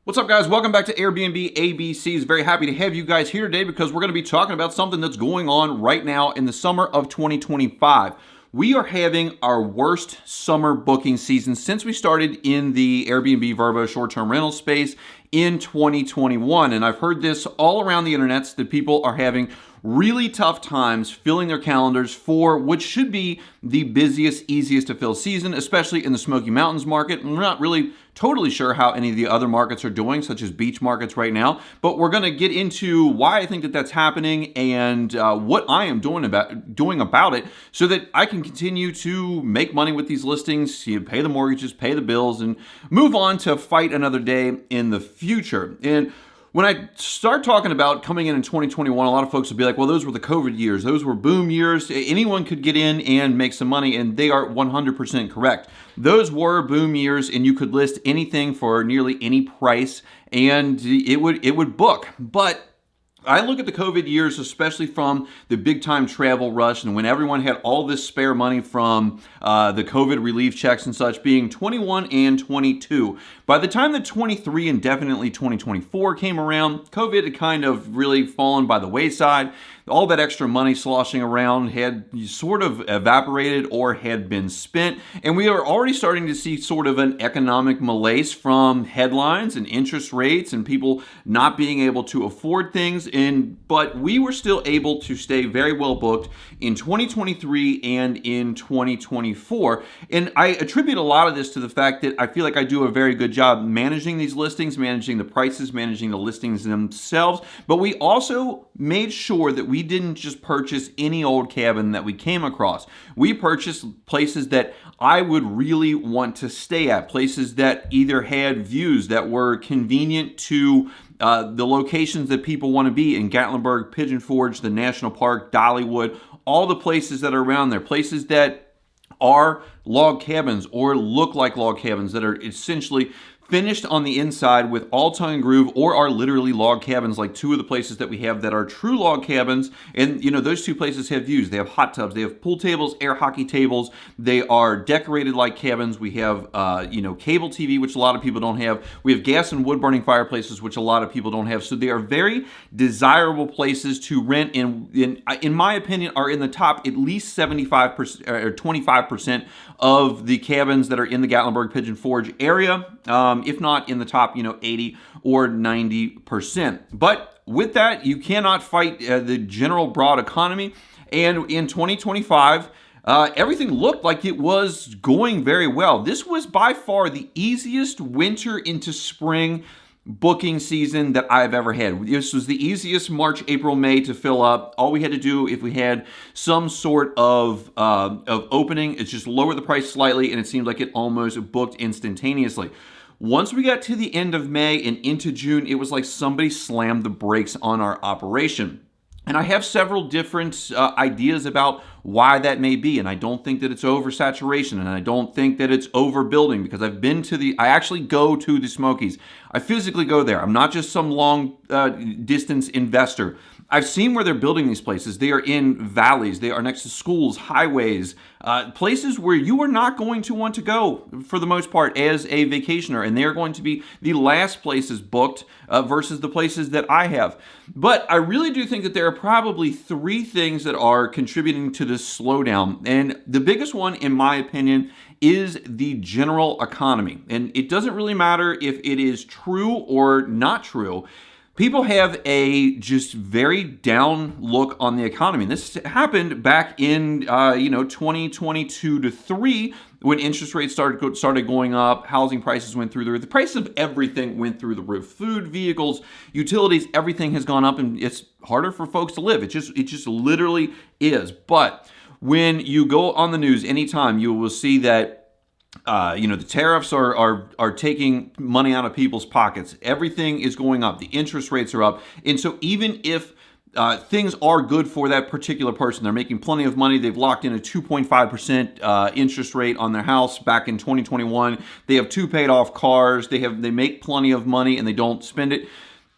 What's up, guys? Welcome back to Airbnb ABCs. Very happy to have you guys here today because we're going to be talking about something that's going on right now in the summer of 2025. We are having our worst summer booking season since we started in the Airbnb VRBO short-term rental space in 2021. And I've heard this all around the internet that people are having really tough times filling their calendars for what should be the busiest, easiest to fill season, especially in the Smoky Mountains market. And we're not really totally sure how any of the other markets are doing, such as beach markets right now, but we're going to get into why I think that that's happening and what I am doing about it so that I can continue to make money with these listings, pay the mortgages, pay the bills, and move on to fight another day in the future. And when I start talking about coming in 2021, a lot of folks will be like, well, those were the COVID years. Those were boom years. Anyone could get in and make some money, and they are 100% correct. Those were boom years, and you could list anything for nearly any price, and it would book. But I look at the COVID years, especially from the big time travel rush and when everyone had all this spare money from the COVID relief checks and such, being 21 and 22. By the time that 23 and definitely 2024 came around, COVID had kind of really fallen by the wayside. All that extra money sloshing around had sort of evaporated or had been spent. And we are already starting to see sort of an economic malaise from headlines and interest rates and people not being able to afford things. But we were still able to stay very well booked in 2023 and in 2024. And I attribute a lot of this to the fact that I feel like I do a very good job managing these listings, managing the prices, managing the listings themselves. But we also made sure that we didn't just purchase any old cabin that we came across. We purchased places that I would really want to stay at, places that either had views that were convenient to the locations that people want to be in Gatlinburg, Pigeon Forge, the National Park, Dollywood, all the places that are around there, places that are log cabins or look like log cabins that are essentially finished on the inside with all tongue and groove, or are literally log cabins, like two of the places that we have that are true log cabins. And those two places have views. They have hot tubs, they have pool tables, air hockey tables. They are decorated like cabins. We have cable TV, which a lot of people don't have. We have gas and wood burning fireplaces, which a lot of people don't have. So they are very desirable places to rent, in my opinion, are in the top at least 75% or 25% of the cabins that are in the Gatlinburg Pigeon Forge area. If not in the top, 80 or 90%. But with that, you cannot fight the general broad economy. And in 2025, everything looked like it was going very well. This was by far the easiest winter into spring booking season that I've ever had. This was the easiest March, April, May to fill up. All we had to do, if we had some sort of opening, is just lower the price slightly, and it seemed like it almost booked instantaneously. Once we got to the end of May and into June, it was like somebody slammed the brakes on our operation. And I have several different ideas about why that may be. And I don't think that it's oversaturation, and I don't think that it's overbuilding, because I actually go to the Smokies. I physically go there. I'm not just some long distance investor. I've seen where they're building these places. They are in valleys. They are next to schools, highways, places where you are not going to want to go for the most part as a vacationer. And they're going to be the last places booked versus the places that I have. But I really do think that there are probably three things that are contributing to this slowdown. And the biggest one, in my opinion, is the general economy. And it doesn't really matter if it is true or not true. People have a just very down look on the economy. And this happened back in 2022 to 3 when interest rates started going up, housing prices went through the roof. The price of everything went through the roof. Food, vehicles, utilities, everything has gone up, and it's harder for folks to live. It just literally is. But when you go on the news anytime, you will see that the tariffs are taking money out of people's pockets. Everything is going up. The interest rates are up. And so even if things are good for that particular person, they're making plenty of money. They've locked in a 2.5% interest rate on their house back in 2021. They have 2 paid off cars. They make plenty of money and they don't spend it.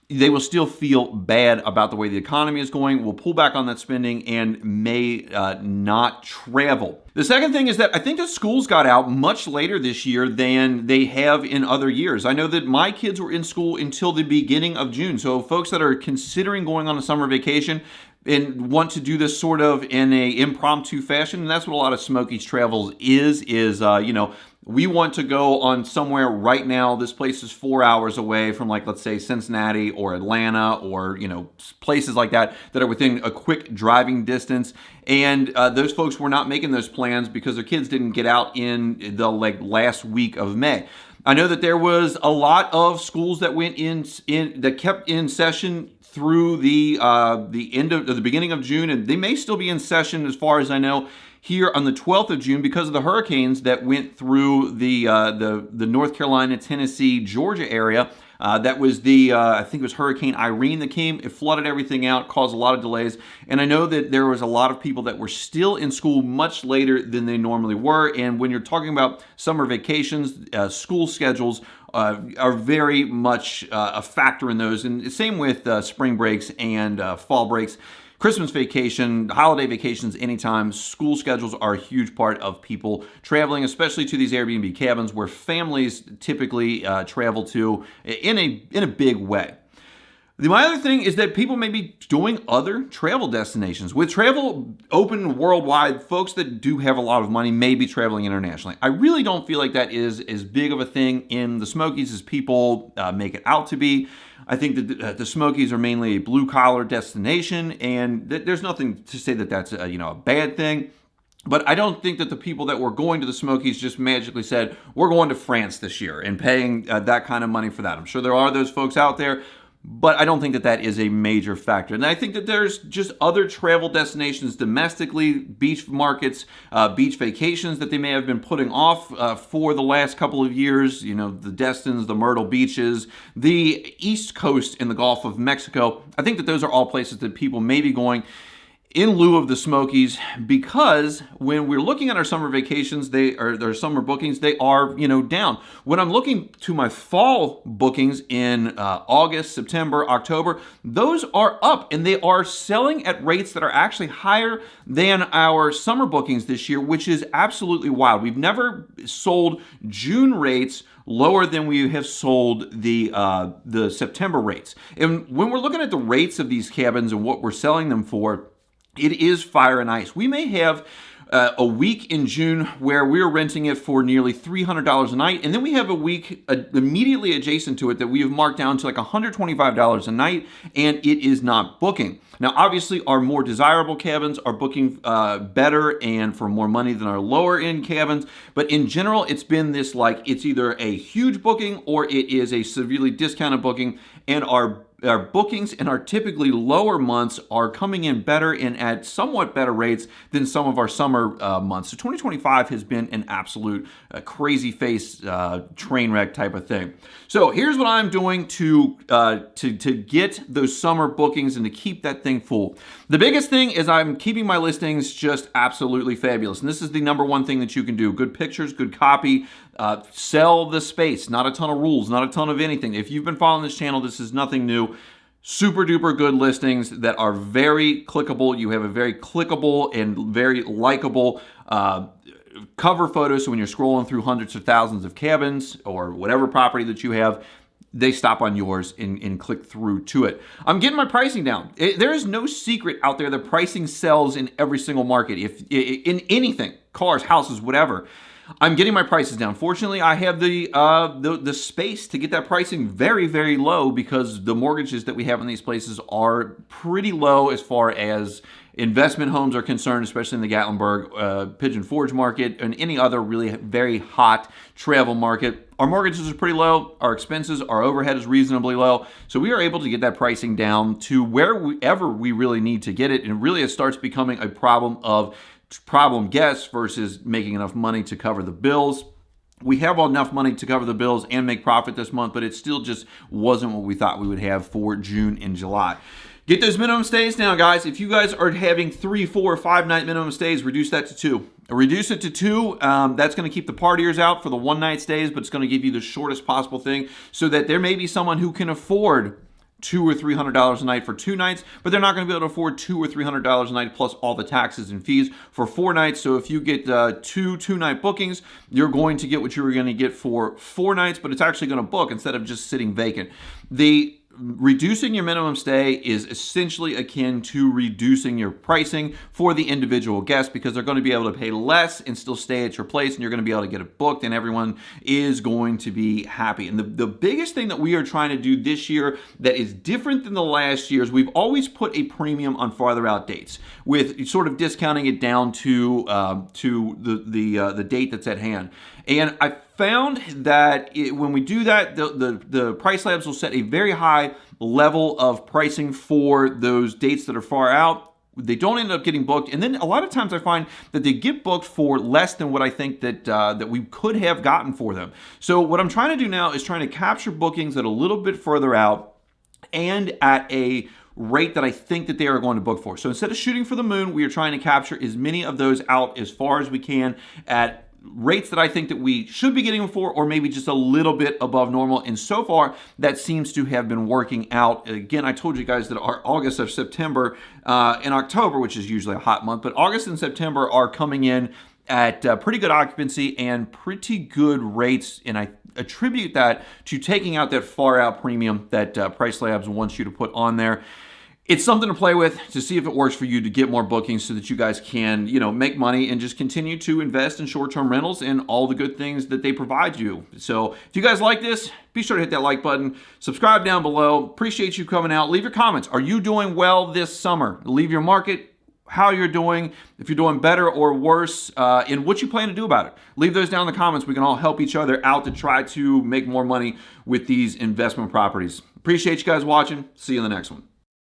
they will still feel bad about the way the economy is going, will pull back on that spending, and may not travel. The second thing is that I think the schools got out much later this year than they have in other years. I know that my kids were in school until the beginning of June. So folks that are considering going on a summer vacation and want to do this sort of in a impromptu fashion, and that's what a lot of Smokies Travels is we want to go on somewhere right now. This place is 4 hours away from, like, let's say Cincinnati or Atlanta or, places like that are within a quick driving distance. And those folks were not making those plans because their kids didn't get out in the last week of May. I know that there was a lot of schools that went in that kept in session through the beginning of June, and they may still be in session as far as I know here on the 12th of June because of the hurricanes that went through the North Carolina, Tennessee, Georgia area. That was I think it was Hurricane Irene that came. It flooded everything out, caused a lot of delays. And I know that there was a lot of people that were still in school much later than they normally were. And when you're talking about summer vacations, school schedules are very much a factor in those. And same with spring breaks and fall breaks. Christmas vacation, holiday vacations, anytime, school schedules are a huge part of people traveling, especially to these Airbnb cabins where families typically travel to in a big way. My other thing is that people may be doing other travel destinations. With travel open worldwide, folks that do have a lot of money may be traveling internationally. I really don't feel like that is as big of a thing in the Smokies as people make it out to be. I think that the Smokies are mainly a blue-collar destination, and there's nothing to say that that's a bad thing. But I don't think that the people that were going to the Smokies just magically said, we're going to France this year and paying that kind of money for that. I'm sure there are those folks out there, but I don't think that that is a major factor. And I think that there's just other travel destinations domestically, beach markets, beach vacations that they may have been putting off for the last couple of years. The Destins, the Myrtle Beaches, the East Coast in the Gulf of Mexico. I think that those are all places that people may be going in lieu of the Smokies, because when we're looking at our summer vacations, their summer bookings, they are, down. When I'm looking to my fall bookings in August, September, October, those are up, and they are selling at rates that are actually higher than our summer bookings this year, which is absolutely wild. We've never sold June rates lower than we have sold the September rates. And when we're looking at the rates of these cabins and what we're selling them for, it is fire and ice. We may have a week in June where we're renting it for nearly $300 a night, and then we have a week immediately adjacent to it that we have marked down to like $125 a night, and it is not booking. Now, obviously, our more desirable cabins are booking better and for more money than our lower end cabins, but in general, it's been this it's either a huge booking or it is a severely discounted booking, and our bookings in our typically lower months are coming in better and at somewhat better rates than some of our summer months. So 2025 has been an absolute crazy face train wreck type of thing. So here's what I'm doing to get those summer bookings and to keep that thing full. The biggest thing is I'm keeping my listings just absolutely fabulous. And this is the number one thing that you can do. Good pictures, good copy. Sell the space, not a ton of rules, not a ton of anything. If you've been following this channel, this is nothing new. Super duper good listings that are very clickable. You have a very clickable and very likable cover photo. So when you're scrolling through hundreds of thousands of cabins or whatever property that you have, they stop on yours and click through to it. I'm getting my pricing down. There is no secret out there that pricing sells in every single market. If in anything, cars, houses, whatever. I'm getting my prices down. Fortunately, I have the space to get that pricing very, very low because the mortgages that we have in these places are pretty low as far as investment homes are concerned, especially in the Gatlinburg, Pigeon Forge market and any other really very hot travel market. Our mortgages are pretty low. Our expenses, our overhead is reasonably low. So we are able to get that pricing down to wherever we really need to get it. And really it starts becoming a problem guests versus making enough money to cover the bills. We have enough money to cover the bills and make profit this month, but it still just wasn't what we thought we would have for June and July. Get those minimum stays down, guys. If you guys are having 3, 4, 5 night minimum stays, reduce that to 2. Reduce it to 2. That's going to keep the partiers out for the 1 night stays, but it's going to give you the shortest possible thing so that there may be someone who can afford $200 or $300 a night for 2 nights, but they're not going to be able to afford $200 or $300 a night plus all the taxes and fees for 4 nights. So if you get 2 2-night bookings, you're going to get what you were going to get for 4 nights, but it's actually going to book instead of just sitting vacant. The reducing your minimum stay is essentially akin to reducing your pricing for the individual guest, because they're going to be able to pay less and still stay at your place, and you're going to be able to get it booked, and everyone is going to be happy. And the biggest thing that we are trying to do this year that is different than the last years, we've always put a premium on farther out dates, with sort of discounting it down to the date that's at hand. And I found that when we do that, the Price Labs will set a very high level of pricing for those dates that are far out. They don't end up getting booked, and then a lot of times I find that they get booked for less than what I think that we could have gotten for them. So what I'm trying to do now is trying to capture bookings that are a little bit further out and at a rate that I think that they are going to book for. So instead of shooting for the moon, we are trying to capture as many of those out as far as we can at rates that I think that we should be getting them for, or maybe just a little bit above normal. And so far, that seems to have been working out. Again, I told you guys that our August or September and October, which is usually a hot month, but August and September are coming in at pretty good occupancy and pretty good rates. And I attribute that to taking out that far out premium that Price Labs wants you to put on there. It's something to play with to see if it works for you to get more bookings so that you guys can, make money and just continue to invest in short-term rentals and all the good things that they provide you. So if you guys like this, be sure to hit that like button, subscribe down below. Appreciate you coming out. Leave your comments. Are you doing well this summer? Leave your market, how you're doing, if you're doing better or worse, and what you plan to do about it. Leave those down in the comments. We can all help each other out to try to make more money with these investment properties. Appreciate you guys watching. See you in the next one.